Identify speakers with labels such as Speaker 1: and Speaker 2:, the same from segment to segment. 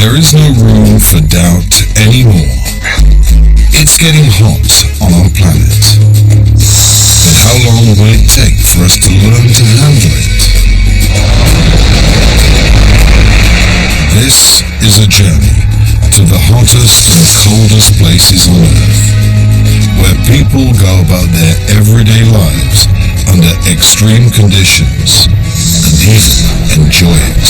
Speaker 1: There is no room for doubt anymore. It's getting hot on our planet. But how long will it take for us to learn to handle it? This is a journey to the hottest and coldest places on Earth, where people go about their everyday lives under extreme conditions and even enjoy it.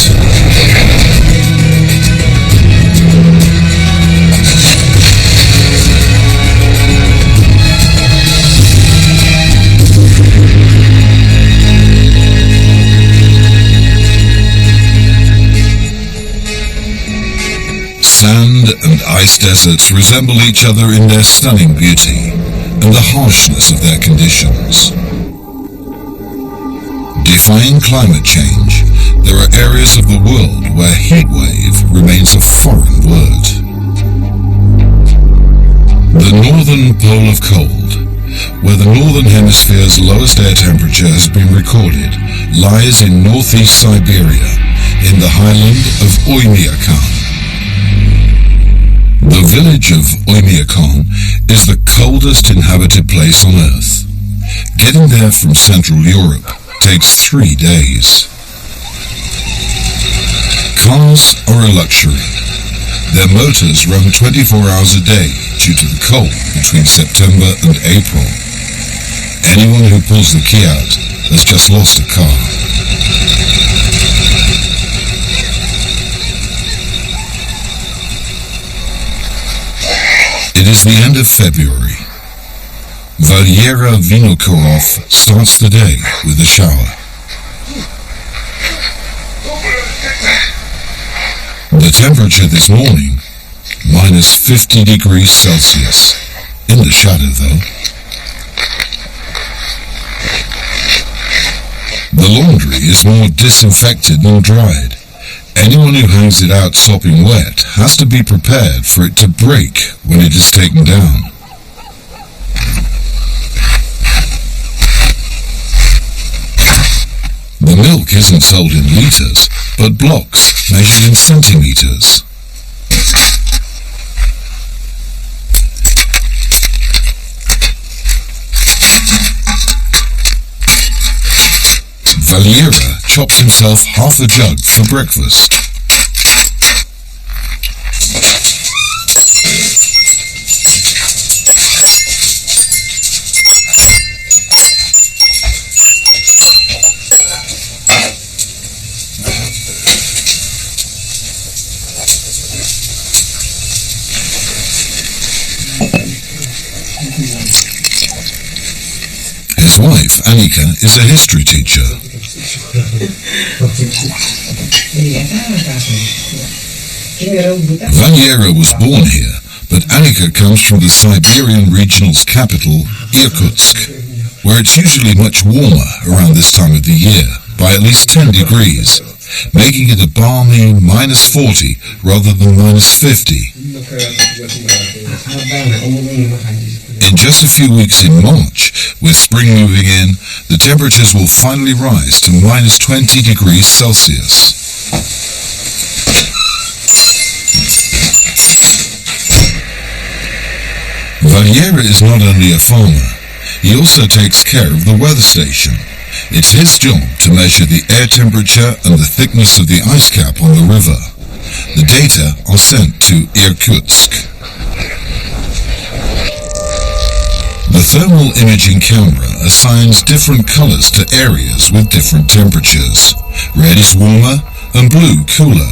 Speaker 1: Sand and ice deserts resemble each other in their stunning beauty and the harshness of their conditions. Defying climate change, there are areas of the world where heatwave remains a foreign word. The northern pole of cold, where the northern hemisphere's lowest air temperature has been recorded, lies in northeast Siberia, in the highland of Oymyakon. The village of Oymyakon is the coldest inhabited place on Earth. Getting there from Central Europe takes 3 days. Cars are a luxury. Their motors run 24 hours a day due to the cold between September and April. Anyone who pulls the key out has just lost a car. It is the end of February. Valyera Vinokurov starts the day with a shower. The temperature this morning, minus 50 degrees Celsius. In the shadow, though. The laundry is more disinfected than dried. Anyone who hangs it out sopping wet has to be prepared for it to break when it is taken down. The milk isn't sold in litres, but blocks measured in centimetres. Valyera chops himself half a jug for breakfast. His wife, Annika, is a history teacher. Valyera was born here, but Annika comes from the Siberian regional's capital, Irkutsk, where it's usually much warmer around this time of the year, by at least 10 degrees, making it a balmy minus 40 rather than minus 50. In just a few weeks in March, with spring moving in, the temperatures will finally rise to minus 20 degrees Celsius. Valyera is not only a farmer, he also takes care of the weather station. It's his job to measure the air temperature and the thickness of the ice cap on the river. The data are sent to Irkutsk. The thermal imaging camera assigns different colors to areas with different temperatures. Red is warmer and blue cooler.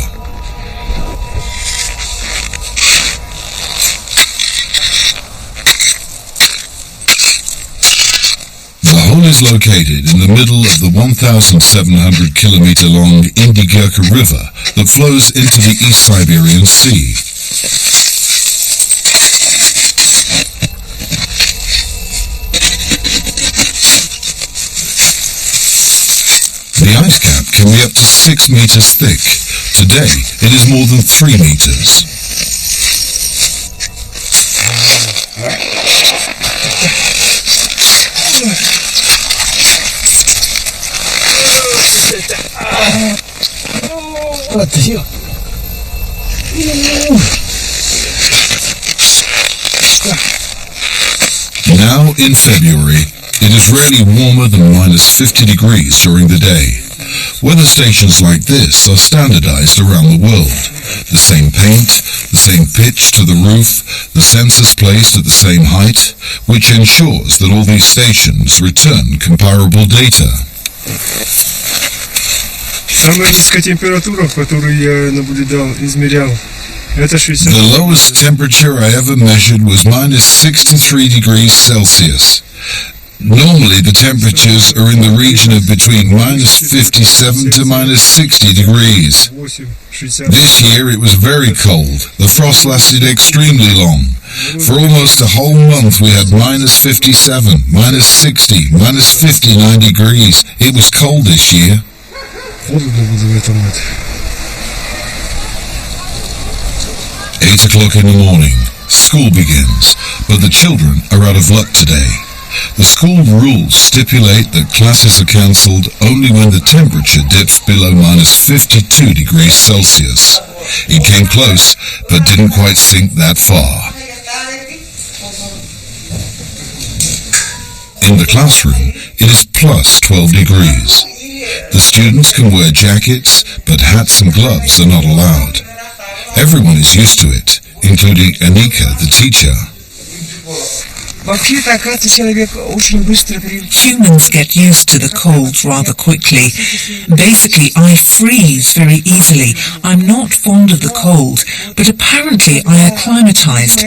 Speaker 1: The hole is located in the middle of the 1,700 kilometer long Indigirka River that flows into the East Siberian Sea. The ice cap can be up to 6 meters thick. Today, it is more than 3 meters. Now, in February, it is rarely warmer than minus 50 degrees during the day. Weather stations like this are standardized around the world. The same paint, the same pitch to the roof, the sensors placed at the same height, which ensures that all these stations return comparable data.
Speaker 2: Самая низкая температура, которую я наблюдал, измерял, это 60.
Speaker 1: The lowest temperature I ever measured was minus 63 degrees Celsius. Normally the temperatures are in the region of between minus 57 to minus 60 degrees. This year it was very cold. The frost lasted extremely long. For almost a whole month we had minus 57, minus 60, minus 59 degrees. It was cold this year. 8 o'clock in the morning. School begins, but the children are out of luck today. The school rules stipulate that classes are cancelled only when the temperature dips below minus 52 degrees Celsius. It came close, but didn't quite sink that far. In the classroom, it is plus 12 degrees. The students can wear jackets, but hats and gloves are not allowed. Everyone is used to it, including Anika, the teacher.
Speaker 3: Humans get used to the cold rather quickly. Basically, I freeze very easily. I'm not fond of the cold, but apparently I acclimatized.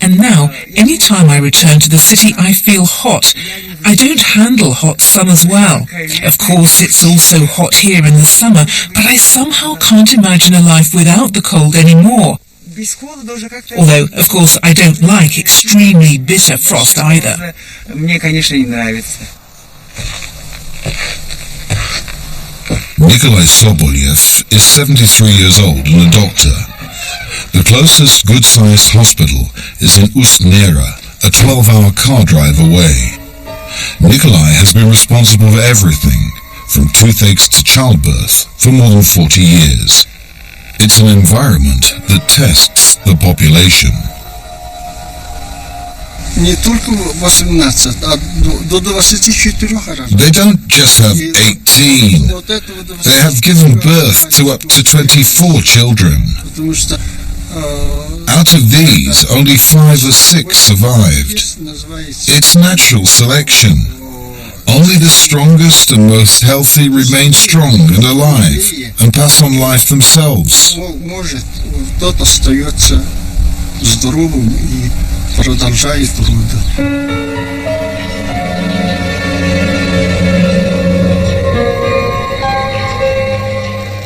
Speaker 3: And now, any time I return to the city, I feel hot. I don't handle hot summers well. Of course, it's also hot here in the summer, but I somehow can't imagine a life without the cold anymore. Although, of course, I don't like extremely bitter frost either.
Speaker 1: Nikolai Sobolyev is 73 years old and a doctor. The closest good-sized hospital is in Ust-Nera, a 12-hour car drive away. Nikolai has been responsible for everything, from toothaches to childbirth, for more than 40 years. It's an environment that tests the population. They don't just have 18. They have given birth to up to 24 children. Out of these, only 5 or 6 survived. It's natural selection. Only the strongest and most healthy remain strong and alive and pass on life themselves.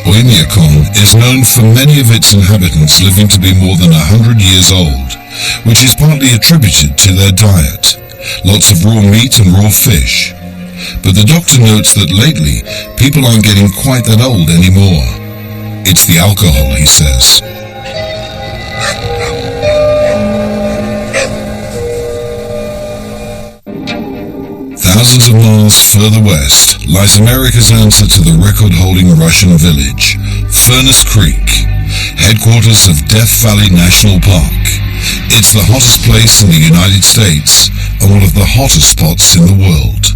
Speaker 1: Oymyakon is known for many of its inhabitants living to be more than 100 years old, which is partly attributed to their diet. Lots of raw meat and raw fish. But the doctor notes that lately, people aren't getting quite that old anymore. It's the alcohol, he says. Thousands of miles further west lies America's answer to the record-holding Russian village, Furnace Creek, headquarters of Death Valley National Park. It's the hottest place in the United States and one of the hottest spots in the world.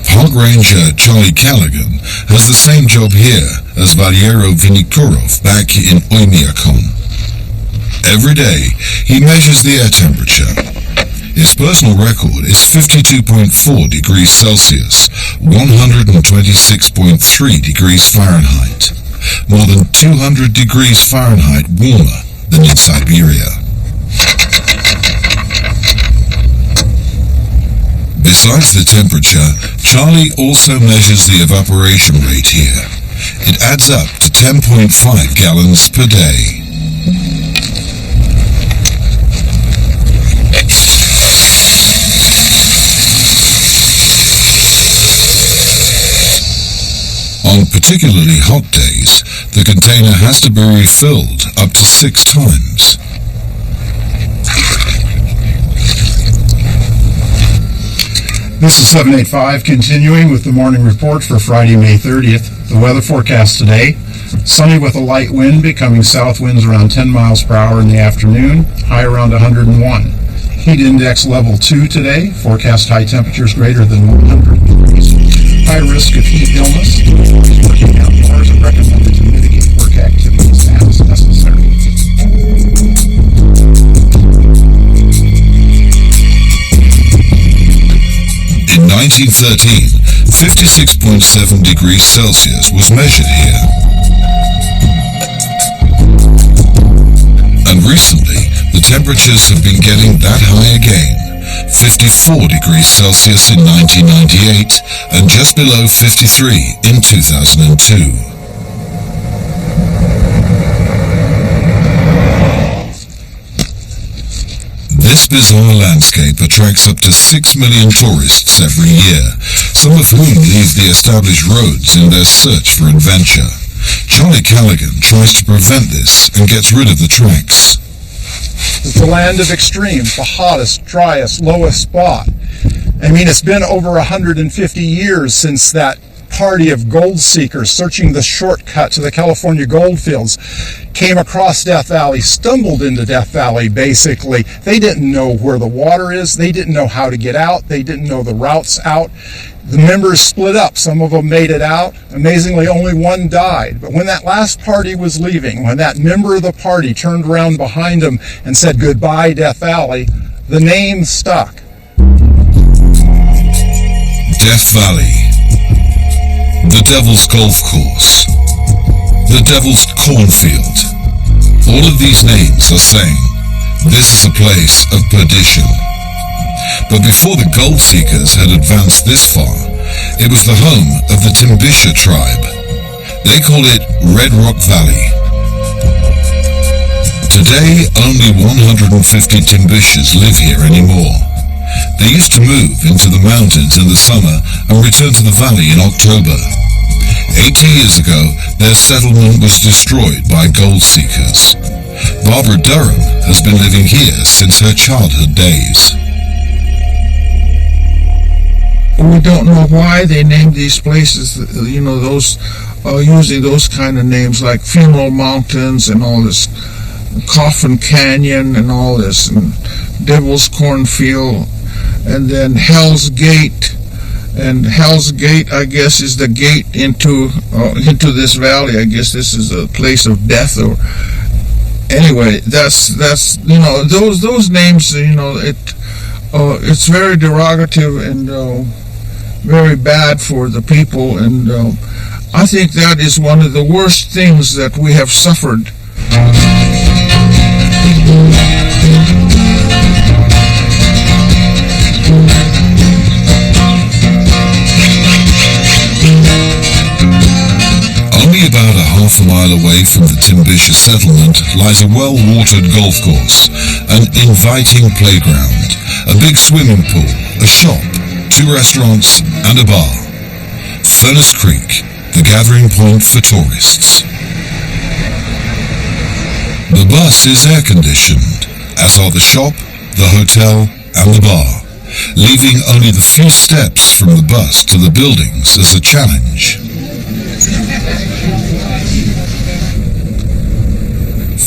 Speaker 1: Park Ranger Charlie Callaghan has the same job here as Valiero Vinikurov back in Oymyakon. Every day, he measures the air temperature. His personal record is 52.4 degrees Celsius, 126.3 degrees Fahrenheit, more than 200 degrees Fahrenheit warmer than in Siberia. Besides the temperature, Charlie also measures the evaporation rate here. It adds up to 10.5 gallons per day. On On particularly hot days, the container has to be refilled up to 6 times.
Speaker 4: This is 785 continuing with the morning report for Friday, May 30th. The weather forecast today, sunny with a light wind, becoming south winds around 10 miles per hour in the afternoon, high around 101. Heat index level 2 today, forecast high temperatures greater than 100 degrees. High risk of heat illness. Working outdoors are recommended to mitigate work activities as necessary.
Speaker 1: In 1913, 56.7 degrees Celsius was measured here. And recently, the temperatures have been getting that high again. 54 degrees Celsius in 1998 and just below 53 in 2002. This bizarre landscape attracts up to 6 million tourists every year, some of whom leave the established roads in their search for adventure. Charlie Callaghan tries to prevent this and gets rid of the tracks.
Speaker 4: It's the land of extremes, the hottest, driest, lowest spot. I mean, it's been over 150 years since that party of gold seekers searching the shortcut to the California gold fields came across Death Valley, stumbled into Death Valley basically. They didn't know where the water is. They didn't know how to get out. They didn't know the routes out. The members split up. Some of them made it out. Amazingly, only one died. But when that last party was leaving, when that member of the party turned around behind them and said, "Goodbye, Death Valley," the name stuck.
Speaker 1: Death Valley. The Devil's Golf Course. The Devil's Cornfield. All of these names are saying, this is a place of perdition. But before the gold seekers had advanced this far, it was the home of the Timbisha tribe. They called it Red Rock Valley. Today, only 150 Timbishas live here anymore. They used to move into the mountains in the summer and return to the valley in October. 80 years ago, their settlement was destroyed by gold seekers. Barbara Durham has been living here since her childhood days.
Speaker 5: We don't know why they named these places, you know, those using those kind of names like Funeral Mountains and all this, Coffin Canyon and all this, and Devil's Cornfield, and then Hell's Gate. And Hell's Gate, I guess, is the gate into this valley. I guess this is a place of death. Or anyway, that's you know, those names, you know, it's very derogative and very bad for the people, and I think that is one of the worst things that we have suffered.
Speaker 1: Only about a half a mile away from the Timbisha settlement lies a well-watered golf course, an inviting playground, a big swimming pool, a shop, 2 restaurants and a bar. Furnace Creek, the gathering point for tourists. The bus is air-conditioned, as are the shop, the hotel and the bar, leaving only the few steps from the bus to the buildings as a challenge.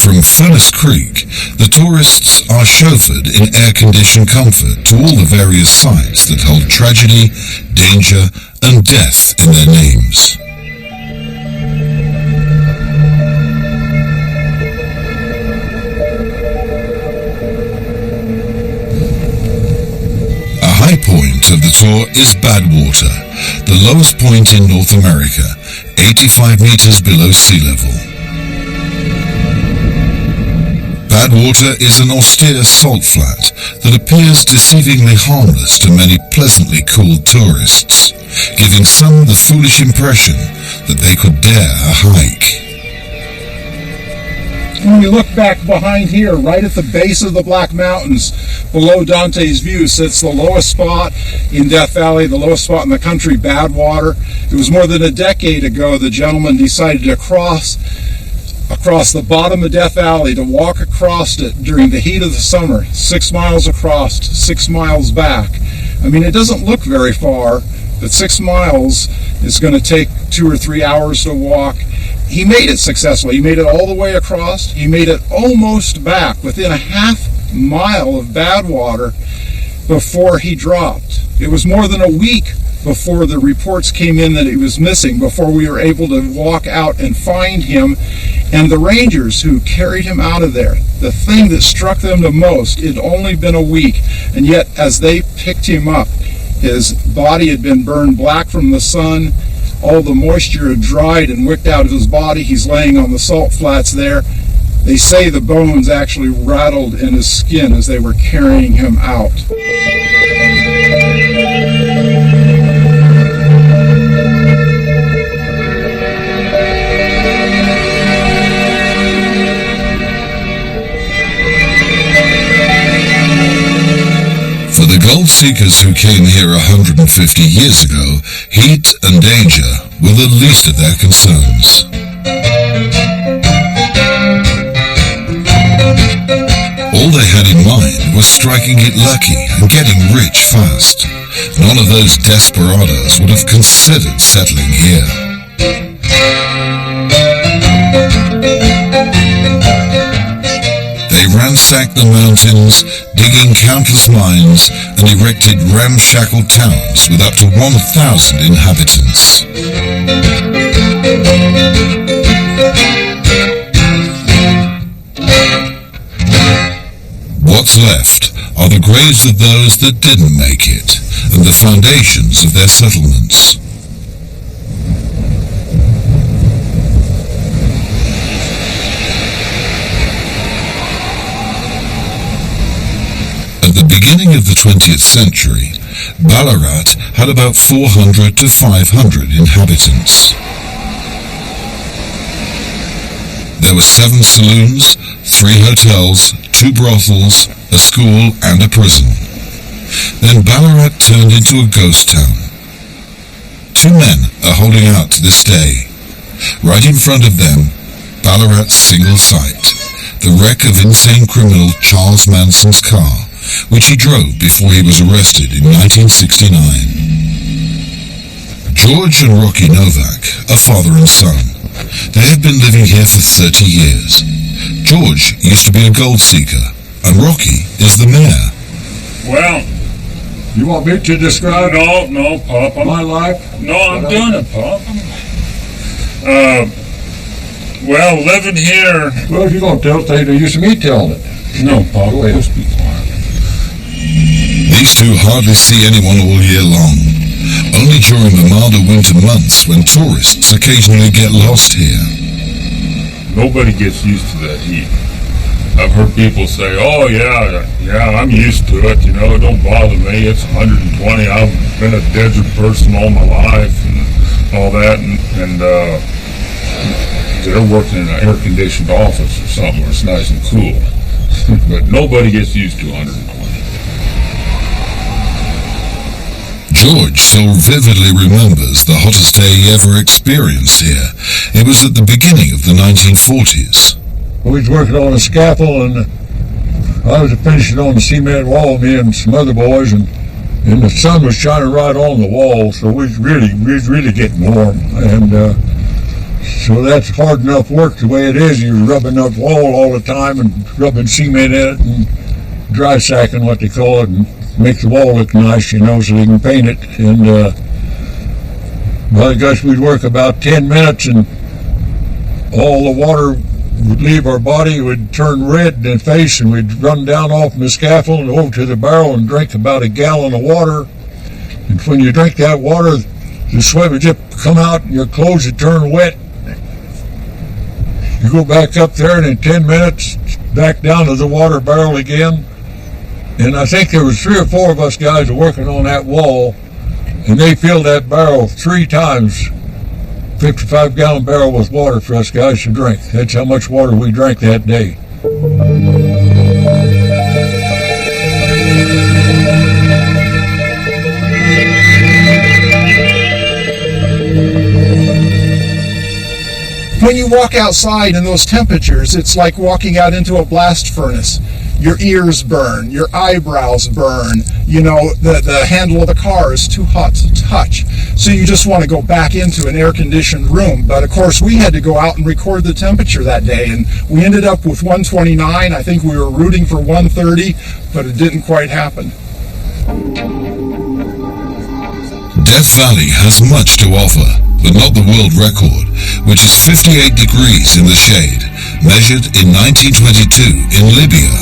Speaker 1: From Furnace Creek, the tourists are chauffeured in air-conditioned comfort to all the various sites that hold tragedy, danger, and death in their names. A high point of the tour is Badwater, the lowest point in North America, 85 meters below sea level. Badwater is an austere salt flat that appears deceivingly harmless to many pleasantly cooled tourists, giving some the foolish impression that they could dare a hike.
Speaker 4: When you look back behind here, right at the base of the Black Mountains, below Dante's View, sits the lowest spot in Death Valley, the lowest spot in the country, Badwater. It was more than a decade ago the gentleman decided to cross across the bottom of Death Valley, to walk across it during the heat of the summer, 6 miles across, 6 miles back. I mean, it doesn't look very far, but 6 miles is going to take 2 or 3 hours to walk. He made it successfully. He made it all the way across. He made it almost back, within a half mile of Badwater, before he dropped. It was more than a week before the reports came in that he was missing, before we were able to walk out and find him. And the rangers who carried him out of there, the thing that struck them the most, it had only been a week, and yet as they picked him up, his body had been burned black from the sun. All the moisture had dried and wicked out of his body. He's laying on the salt flats there. They say the bones actually rattled in his skin as they were carrying him out.
Speaker 1: For the gold seekers who came here 150 years ago, heat and danger were the least of their concerns. All they had in mind was striking it lucky and getting rich fast. None of those desperados would have considered settling here. They ransacked the mountains, digging countless mines, and erected ramshackle towns with up to 1,000 inhabitants. What's left are the graves of those that didn't make it, and the foundations of their settlements. At the beginning of the 20th century, Ballarat had about 400 to 500 inhabitants. There were 7 saloons, 3 hotels, 2 brothels, a school and a prison. Then Ballarat turned into a ghost town. 2 men are holding out to this day. Right in front of them, Ballarat's single sight, the wreck of insane criminal Charles Manson's car, which he drove before he was arrested in 1969. George and Rocky Novak are father and son. They have been living here for 30 years. George used to be a gold seeker, and Rocky is the mayor.
Speaker 6: Well,
Speaker 5: You want me to describe
Speaker 6: no, Pop.
Speaker 5: my life?
Speaker 6: No, I'm doing it, Pop. Well, living here.
Speaker 5: Well, if you're going to tell it, they used to me telling it.
Speaker 6: No, Pop.
Speaker 5: Go ahead.
Speaker 6: Just be quiet.
Speaker 1: These two hardly see anyone all year long, only during the milder winter months when tourists occasionally get lost here.
Speaker 6: Nobody gets used to that heat. I've heard people say, "Oh yeah, I'm used to it. You know, it don't bother me. It's 120. I've been a desert person all my life and all that." And they're working in an air-conditioned office or something where it's nice and cool. But nobody gets used to 120.
Speaker 1: George so vividly remembers the hottest day he ever experienced here. It was at the beginning of the 1940s.
Speaker 5: We was working on a scaffold, and I was finishing on the cement wall, me and some other boys, and the sun was shining right on the wall, so we was really getting warm. And so that's hard enough work the way it is. You're rubbing that wall all the time and rubbing cement in it and dry sacking, what they call it, and make the wall look nice, you know, so they can paint it. And by gosh, we'd work about 10 minutes, and all the water would leave our body, would turn red in the face, and we'd run down off the scaffold and over to the barrel and drink about a gallon of water. And when you drink that water, the sweat would just come out and your clothes would turn wet. You go back up there, and in 10 minutes, back down to the water barrel again. And I think there was 3 or 4 of us guys working on that wall, and they filled that barrel 3 times
Speaker 7: 55-gallon barrel with water for us guys to drink. That's how much water we drank that day.
Speaker 4: When you walk outside in those temperatures, it's like walking out into a blast furnace. Your ears burn, your eyebrows burn, you know, the handle of the car is too hot to touch. So you just want to go back into an air-conditioned room. But of course, we had to go out and record the temperature that day, and we ended up with 129. I think we were rooting for 130, but it didn't quite happen.
Speaker 1: Death Valley has much to offer, but not the world record, which is 58 degrees in the shade, measured in 1922 in Libya.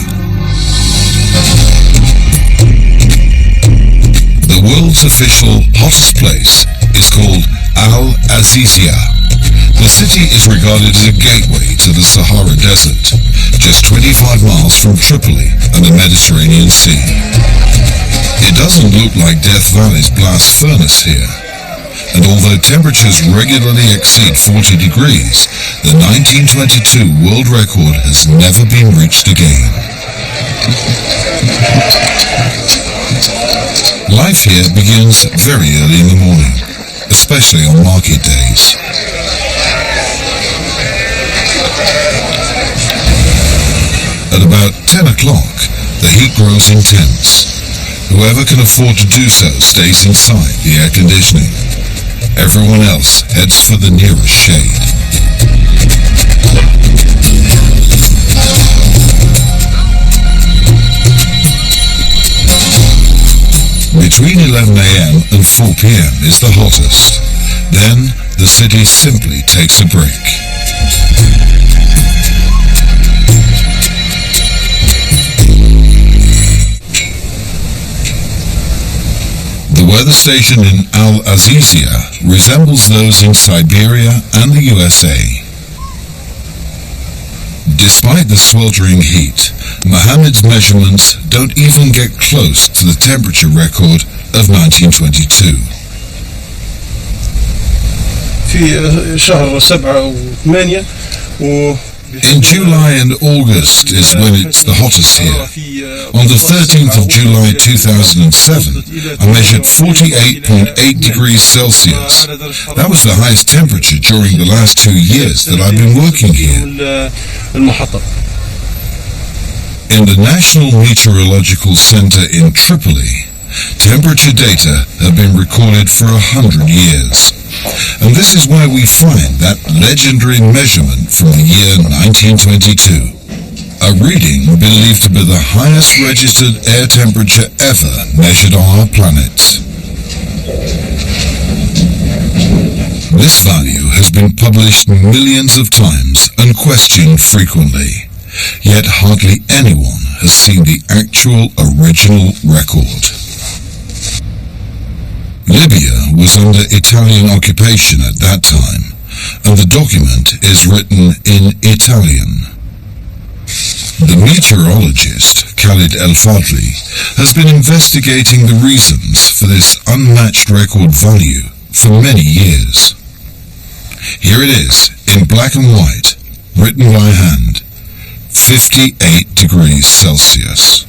Speaker 1: The world's official hottest place is called Al Azizia. The city is regarded as a gateway to the Sahara Desert, just 25 miles from Tripoli and the Mediterranean Sea. It doesn't look like Death Valley's blast furnace here, and although temperatures regularly exceed 40 degrees, the 1922 world record has never been reached again. Life here begins very early in the morning, especially on market days. At about 10 o'clock, the heat grows intense. Whoever can afford to do so stays inside the air conditioning. Everyone else heads for the nearest shade. Between 11 a.m. and 4 p.m. is the hottest. Then the city simply takes a break. The weather station in Al Azizia resembles those in Siberia and the USA. Despite the sweltering heat, Mohammed's measurements don't even get close to the temperature record of 1922. In July and August is when it's the hottest here. On the 13th of July 2007, I measured 48.8 degrees Celsius. That was the highest temperature during the last 2 years that I've been working here. In the National Meteorological Center in Tripoli, temperature data have been recorded for 100 years. And this is why we find that legendary measurement from the year 1922. A reading believed to be the highest registered air temperature ever measured on our planet. This value has been published millions of times and questioned frequently, yet hardly anyone has seen the actual original record. Libya was under Italian occupation at that time, and the document is written in Italian. The meteorologist, Khalid El-Fadli, has been investigating the reasons for this unmatched record value for many years. Here it is, in black and white, written by hand, 58 degrees Celsius.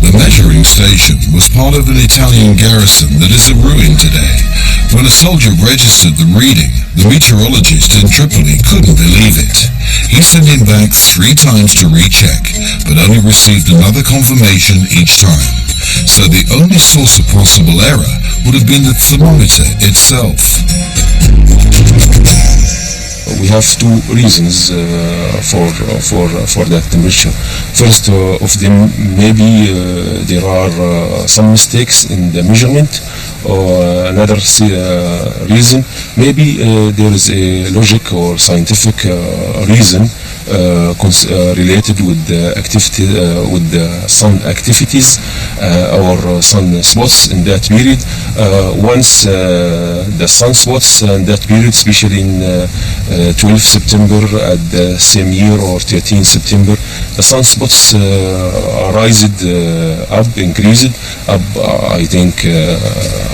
Speaker 1: The measuring station was part of an Italian garrison that is a ruin today. When a soldier registered the reading, the meteorologist in Tripoli couldn't believe it. He sent him back 3 times to recheck, but only received another confirmation each time. So the only source of possible error would have been the thermometer itself.
Speaker 8: We have 2 reasons for that temperature. First of them, maybe there are some mistakes in the measurement, or another reason, maybe there is a logic or scientific reason related with the activity with the sun activities or sun spots in that period. Once the sunspots in that period, especially in 12 September at the same year or 13 September, the sunspots increased up, I think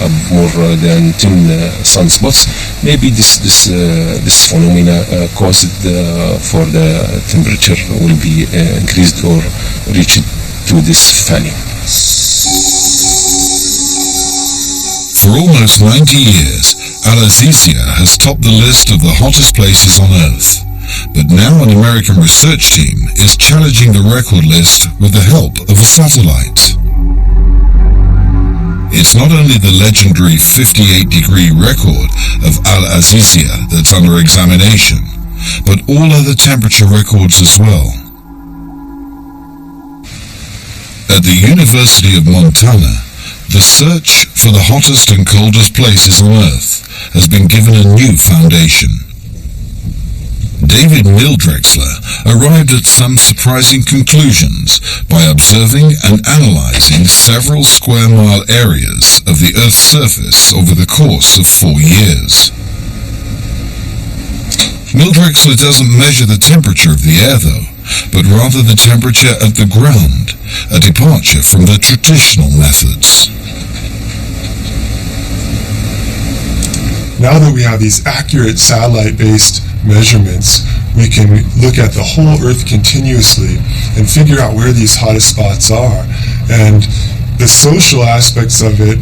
Speaker 8: up more than 10 sunspots. Maybe this phenomena caused for the temperature will be increased or reached to this value.
Speaker 1: For almost 90 years, Al-Azizia has topped the list of the hottest places on Earth. But now an American research team is challenging the record list with the help of a satellite. It's not only the legendary 58-degree record of Al-Azizia that's under examination, but all other temperature records as well. At the University of Montana, the search for the hottest and coldest places on Earth has been given a new foundation. David Mildrexler arrived at some surprising conclusions by observing and analyzing several square mile areas of the Earth's surface over the course of 4 years. Mildrexler doesn't measure the temperature of the air though, but rather the temperature at the ground, a departure from the traditional methods.
Speaker 9: Now that we have these accurate satellite-based measurements, we can look at the whole Earth continuously and figure out where these hottest spots are. And the social aspects of it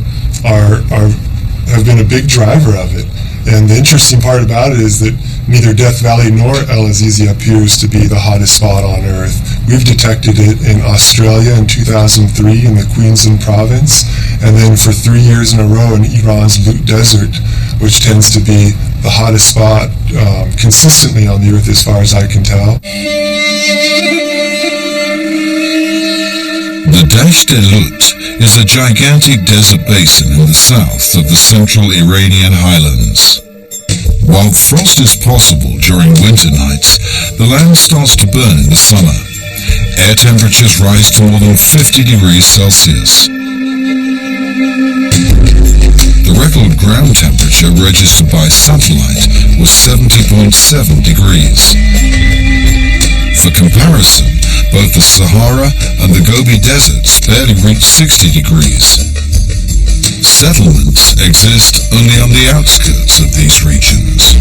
Speaker 9: have been a big driver of it. And the interesting part about it is that neither Death Valley nor Al-Azizia appears to be the hottest spot on Earth. We've detected it in Australia in 2003 in the Queensland province, and then for 3 years in a row in Iran's Lut Desert, which tends to be the hottest spot consistently on the Earth as far as I can tell.
Speaker 1: The Dasht Lut is a gigantic desert basin in the south of the central Iranian highlands. While frost is possible during winter nights, the land starts to burn in the summer. Air temperatures rise to more than 50 degrees Celsius. The record ground temperature registered by satellite was 70.7 degrees. For comparison, both the Sahara and the Gobi deserts barely reach 60 degrees. Settlements exist only on the outskirts of these regions.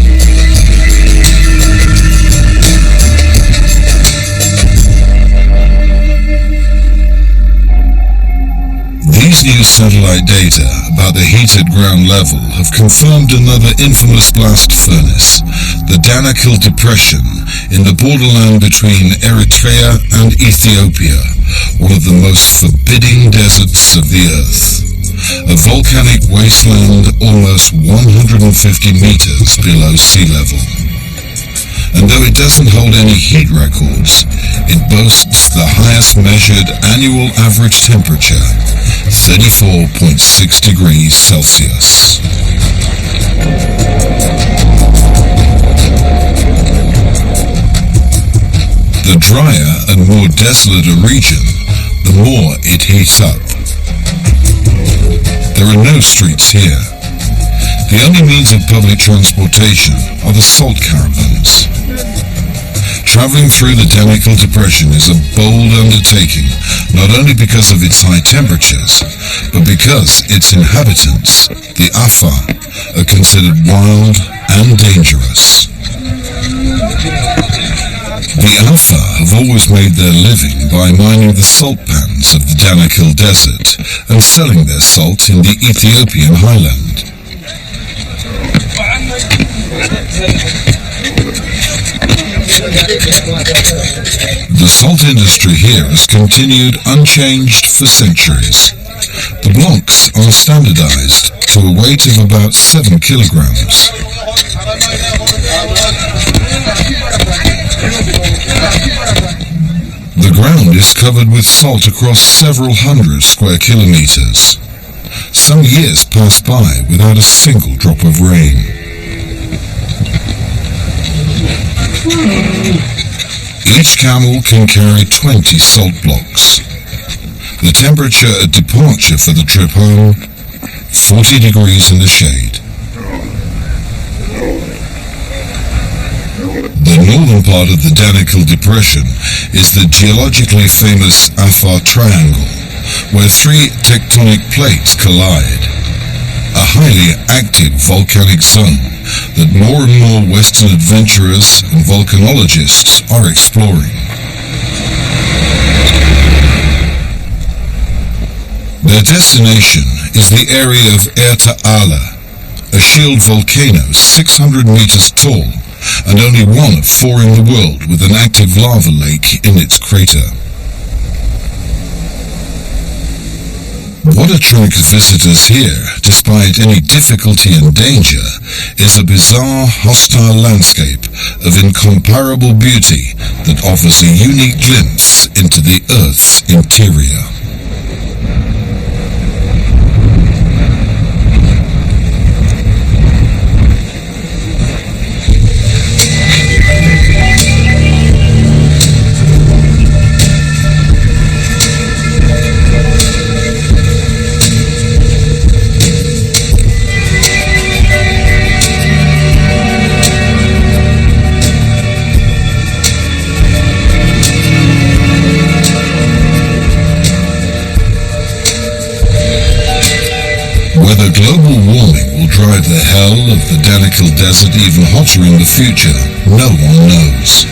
Speaker 1: These new satellite data about the heated ground level have confirmed another infamous blast furnace, the Danakil Depression in the borderland between Eritrea and Ethiopia, one of the most forbidding deserts of the Earth. A volcanic wasteland almost 150 meters below sea level. And though it doesn't hold any heat records, it boasts the highest measured annual average temperature, 34.6 degrees Celsius. The drier and more desolate a region, the more it heats up. There are no streets here. The only means of public transportation are the salt caravans. Traveling through the Danakil Depression is a bold undertaking, not only because of its high temperatures, but because its inhabitants, the Afar, are considered wild and dangerous. The Afar have always made their living by mining the salt pans of the Danakil Desert and selling their salt in the Ethiopian highland. The salt industry here has continued unchanged for centuries. The blocks are standardized to a weight of about 7 kilograms. The ground is covered with salt across several hundred square kilometers. Some years pass by without a single drop of rain. Each camel can carry 20 salt blocks. The temperature at departure for the trip home, 40 degrees in the shade. The northern part of the Danakil Depression is the geologically famous Afar Triangle, where three tectonic plates collide. A highly active volcanic zone that more and more Western adventurers and volcanologists are exploring. Their destination is the area of Erta Ala, a shield volcano 600 meters tall and only one of four in the world with an active lava lake in its crater. What attracts visitors here, despite any difficulty and danger, is a bizarre, hostile landscape of incomparable beauty that offers a unique glimpse into the Earth's interior. Whether global warming will drive the hell of the Danakil Desert even hotter in the future, no one knows.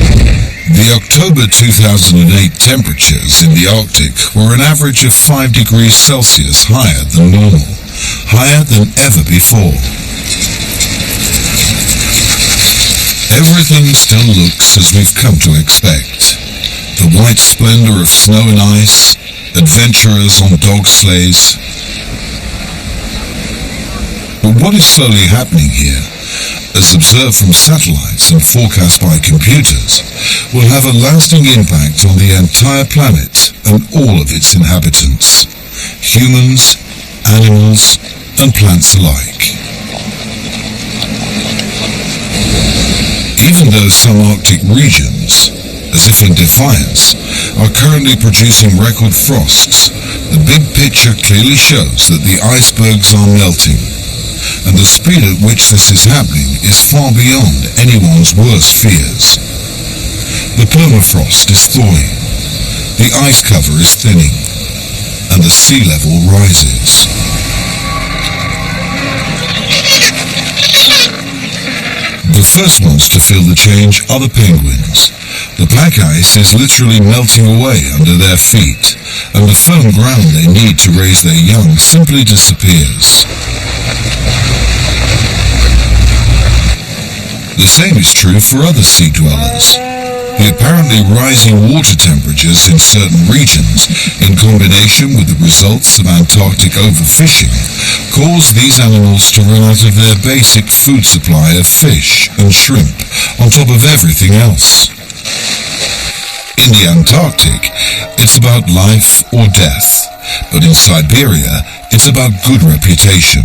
Speaker 1: The October 2008 temperatures in the Arctic were an average of 5 degrees Celsius higher than normal, higher than ever before. Everything still looks as we've come to expect. The white splendor of snow and ice, adventurers on dog sleighs. But what is slowly happening here, as observed from satellites and forecast by computers, will have a lasting impact on the entire planet and all of its inhabitants, humans, animals, and plants alike. Even though some Arctic regions, as if in defiance, are currently producing record frosts, the big picture clearly shows that the icebergs are melting, and the speed at which this is happening is far beyond anyone's worst fears. The permafrost is thawing, the ice cover is thinning, and the sea level rises. The first ones to feel the change are the penguins. The pack ice is literally melting away under their feet, and the firm ground they need to raise their young simply disappears. The same is true for other sea dwellers. The apparently rising water temperatures in certain regions, in combination with the results of Antarctic overfishing, cause these animals to run out of their basic food supply of fish and shrimp, on top of everything else. In the Antarctic, it's about life or death, but in Siberia, it's about good reputation.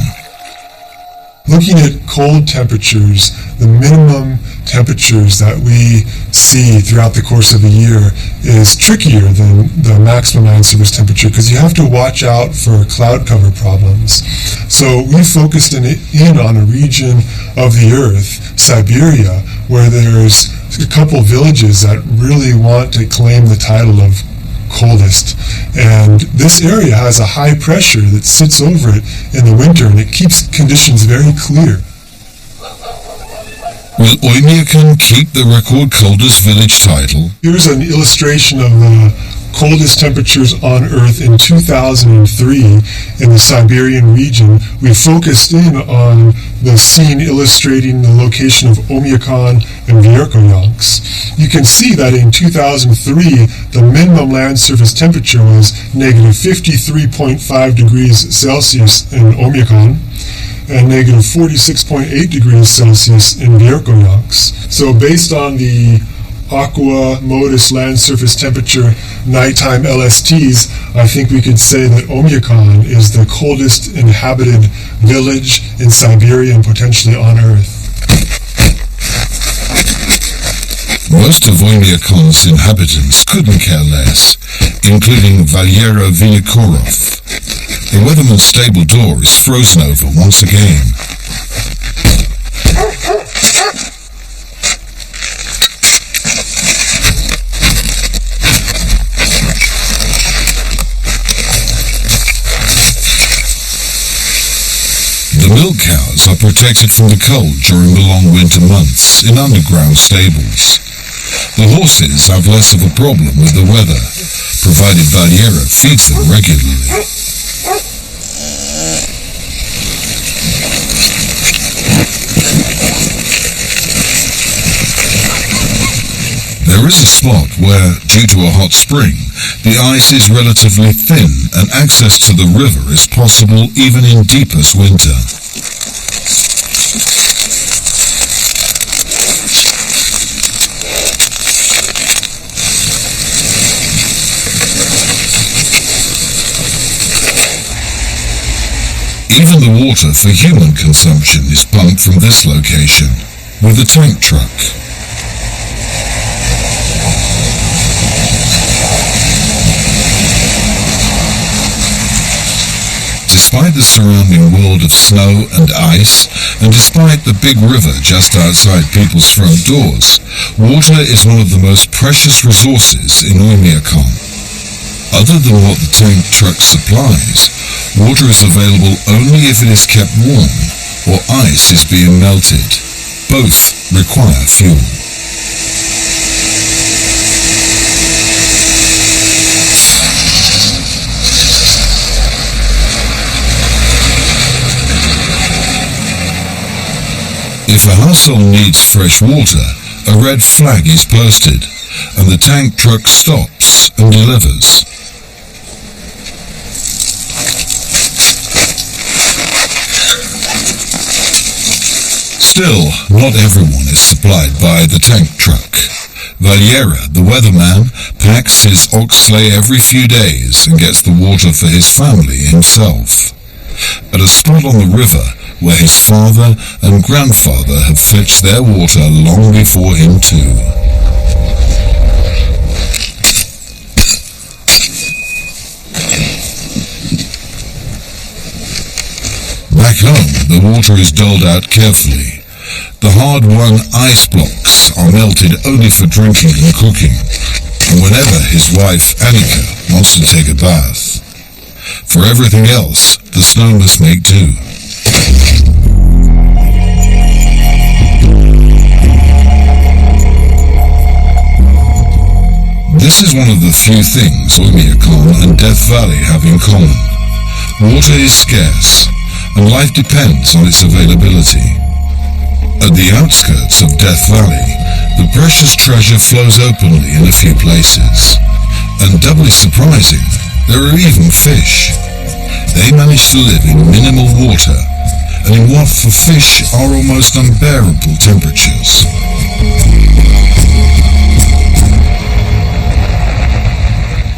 Speaker 9: Looking at cold temperatures, the minimum temperatures that we see throughout the course of a year is trickier than the maximum land surface temperature because you have to watch out for cloud cover problems. So we focused in on a region of the Earth, Siberia, where there's a couple villages that really want to claim the title of coldest, and this area has a high pressure that sits over it in the winter, and it keeps conditions very clear.
Speaker 1: Will Oymyakon keep the record coldest village title?
Speaker 9: Here's an illustration of the coldest temperatures on Earth in 2003 in the Siberian region. We focused in on the scene illustrating the location of Oymyakon and Verkhoyansk. You can see that in 2003, the minimum land surface temperature was negative 53.5 degrees Celsius in Oymyakon and negative 46.8 degrees Celsius in Verkhoyansk. So based on the Aqua Modus land surface temperature nighttime LSTs, I think we could say that Oymyakon is the coldest inhabited village in Siberia and potentially on Earth.
Speaker 1: Most of Oymyakon's inhabitants couldn't care less, including Valeria Vinokurov. The weatherman's stable door is frozen over once again. The milk cows are protected from the cold during the long winter months in underground stables. The horses have less of a problem with the weather, provided Valeria feeds them regularly. There is a spot where, due to a hot spring, the ice is relatively thin and access to the river is possible even in deepest winter. Even the water for human consumption is pumped from this location, with a tank truck. Despite the surrounding world of snow and ice, and despite the big river just outside people's front doors, water is one of the most precious resources in Oymyakon. Other than what the tank truck supplies, water is available only if it is kept warm or ice is being melted. Both require fuel. If a household needs fresh water, a red flag is posted, and the tank truck stops and delivers. Still, not everyone is supplied by the tank truck. Valeria, the weatherman, packs his ox sleigh every few days and gets the water for his family himself. At a spot on the river where his father and grandfather have fetched their water long before him too. Back home, the water is doled out carefully. The hard-won ice blocks are melted only for drinking and cooking, and whenever his wife Annika wants to take a bath. For everything else, the snow must make do. This is one of the few things Oymyakon and Death Valley have in common. Water is scarce, and life depends on its availability. At the outskirts of Death Valley, the precious treasure flows openly in a few places. And doubly surprising, there are even fish. They manage to live in minimal water, and in what for fish are almost unbearable temperatures.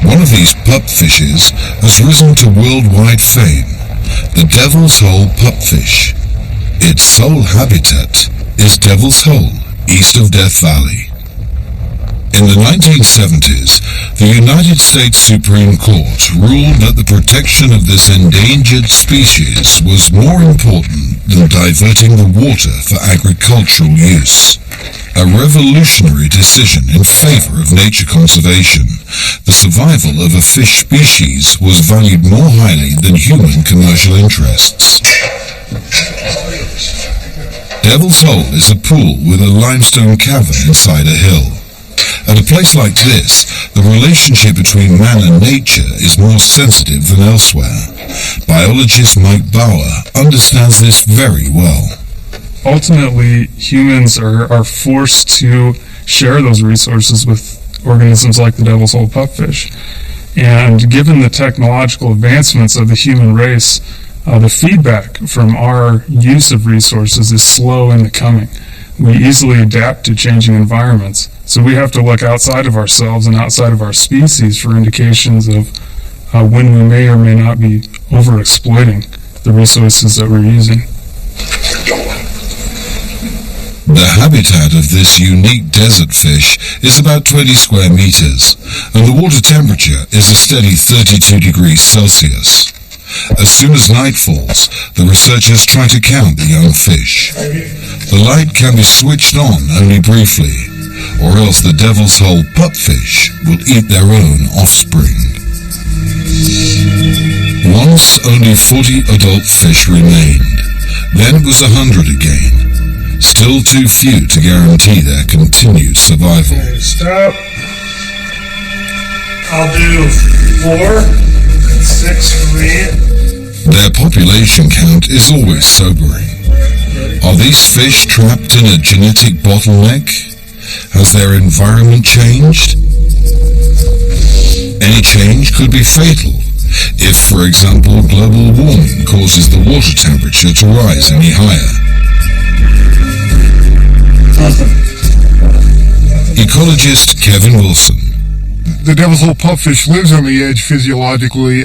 Speaker 1: One of these pupfishes has risen to worldwide fame, the Devil's Hole pupfish. Its sole habitat is Devil's Hole, east of Death Valley. In the 1970s, the United States Supreme Court ruled that the protection of this endangered species was more important than diverting the water for agricultural use. A revolutionary decision in favor of nature conservation. The survival of a fish species was valued more highly than human commercial interests. Devil's Hole is a pool with a limestone cavern inside a hill. At a place like this, the relationship between man and nature is more sensitive than elsewhere. Biologist Mike Bauer understands this very well.
Speaker 2: Ultimately, humans are forced to share those resources with organisms like the Devil's Hole pupfish. And given the technological advancements of the human race, the feedback from our use of resources is slow in the coming. We easily adapt to changing environments. So we have to look outside of ourselves and outside of our species for indications of when we may or may not be overexploiting the resources that we're using.
Speaker 1: The habitat of this unique desert fish is about 20 square meters, and the water temperature is a steady 32 degrees Celsius. As soon as night falls, the researchers try to count the young fish. The light can be switched on only briefly, or else the devil's hole pupfish will eat their own offspring. Once only 40 adult fish remained. Then it was 100 again. Still too few to guarantee their continued survival.
Speaker 10: Stop. I'll do 4, 6 for me.
Speaker 1: Their population count is always sobering. Are these fish trapped in a genetic bottleneck? Has their environment changed? Any change could be fatal if, for example, global warming causes the water temperature to rise any higher. Ecologist Kevin Wilson.
Speaker 11: The devil's hole pupfish lives on the edge physiologically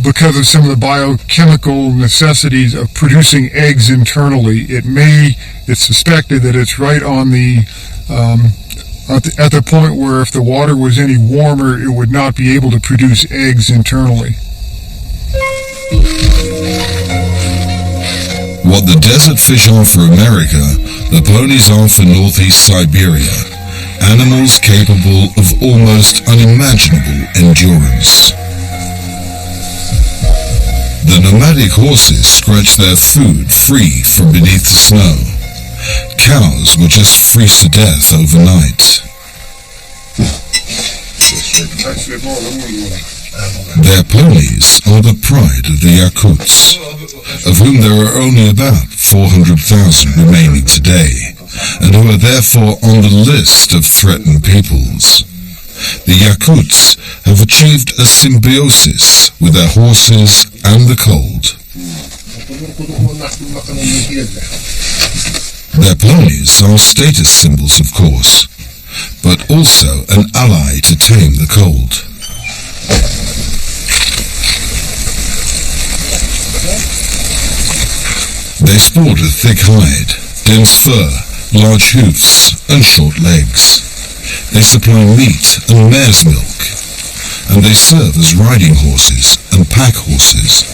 Speaker 11: because of some of the biochemical necessities of producing eggs internally. It's suspected that it's right on the at the point where if the water was any warmer, it would not be able to produce eggs internally.
Speaker 1: What the desert fish are for America, the ponies are for northeast Siberia, animals capable of almost unimaginable endurance. The nomadic horses scratch their food free from beneath the snow. Cows will just freeze to death overnight. Their ponies are the pride of the Yakuts, of whom there are only about 400,000 remaining today, and who are therefore on the list of threatened peoples. The Yakuts have achieved a symbiosis with their horses and the cold. Their ponies are status symbols, of course, but also an ally to tame the cold. They sport a thick hide, dense fur, large hoofs, and short legs. They supply meat and mare's milk, and they serve as riding horses and pack horses.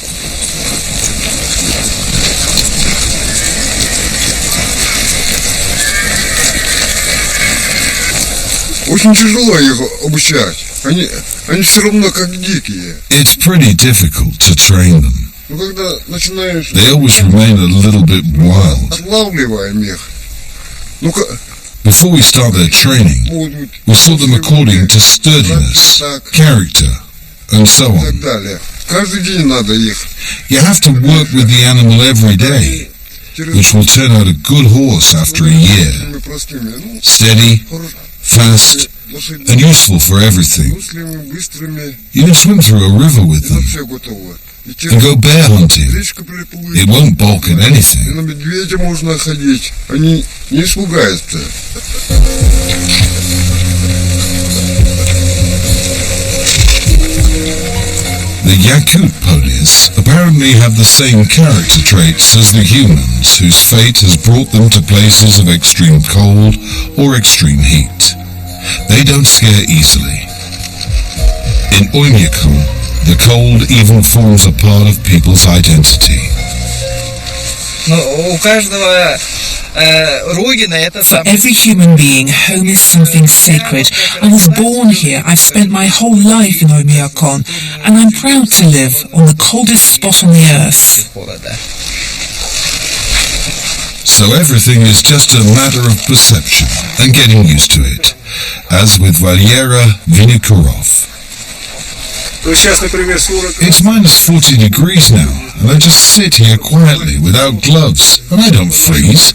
Speaker 12: Очень тяжело их обучать. Они все равно как дикие.
Speaker 1: It's pretty difficult to train them.
Speaker 12: Когда начинаешь...
Speaker 1: They always remain a little bit wild.
Speaker 12: Отлавливаем их.
Speaker 1: Before we start their training, we sort them according to sturdiness, character, and so on.
Speaker 12: Каждый день надо их.
Speaker 1: You have to work with the animal every day, which will turn out a good horse after a year. Steady, fast, and useful for everything. You can swim through a river with them, and go bear hunting. It won't balk at anything.
Speaker 12: На медведя можно ходить. Они не испугаются.
Speaker 1: The Yakut ponies apparently have the same character traits as the humans whose fate has brought them to places of extreme cold or extreme heat. They don't scare easily. In Oymyakon, the cold even forms a part of people's identity.
Speaker 3: For every human being, home is something sacred. I was born here. I've spent my whole life in Oymyakon, and I'm proud to live on the coldest spot on the earth.
Speaker 1: So everything is just a matter of perception and getting used to it, as with Valyera Vinokurov. It's minus 40 degrees now, and I just sit here quietly without gloves, and I don't freeze.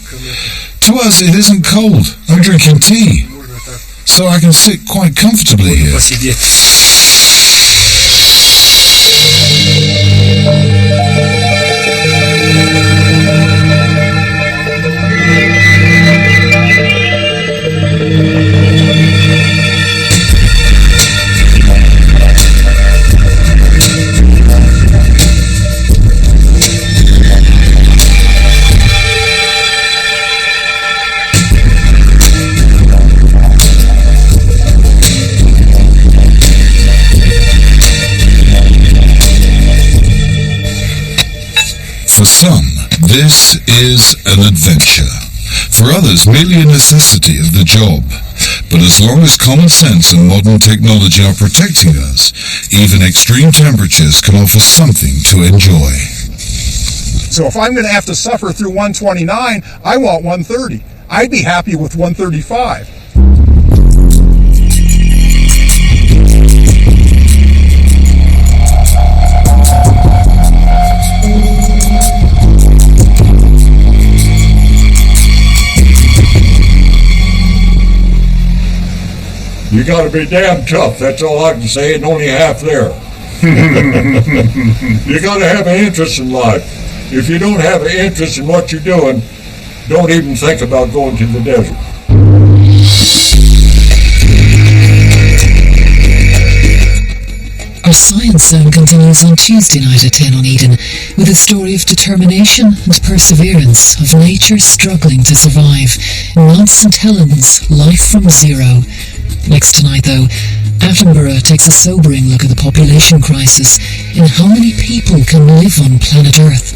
Speaker 1: To us, it isn't cold. I'm drinking tea, so I can sit quite comfortably here. For some, this is an adventure. For others, merely a necessity of the job. But as long as common sense and modern technology are protecting us, even extreme temperatures can offer something to enjoy.
Speaker 4: So if I'm going to have to suffer through 129, I want 130. I'd be happy with 135.
Speaker 7: You gotta be damn tough, that's all I can say, and only half there. You gotta have an interest in life. If you don't have an interest in what you're doing, don't even think about going to the desert.
Speaker 3: Our Science Zone continues on Tuesday night at 10 on Eden with a story of determination and perseverance of nature struggling to survive. Mount St. Helens, Life from Zero. Next tonight, though, Attenborough takes a sobering look at the population crisis and how many people can live on planet Earth.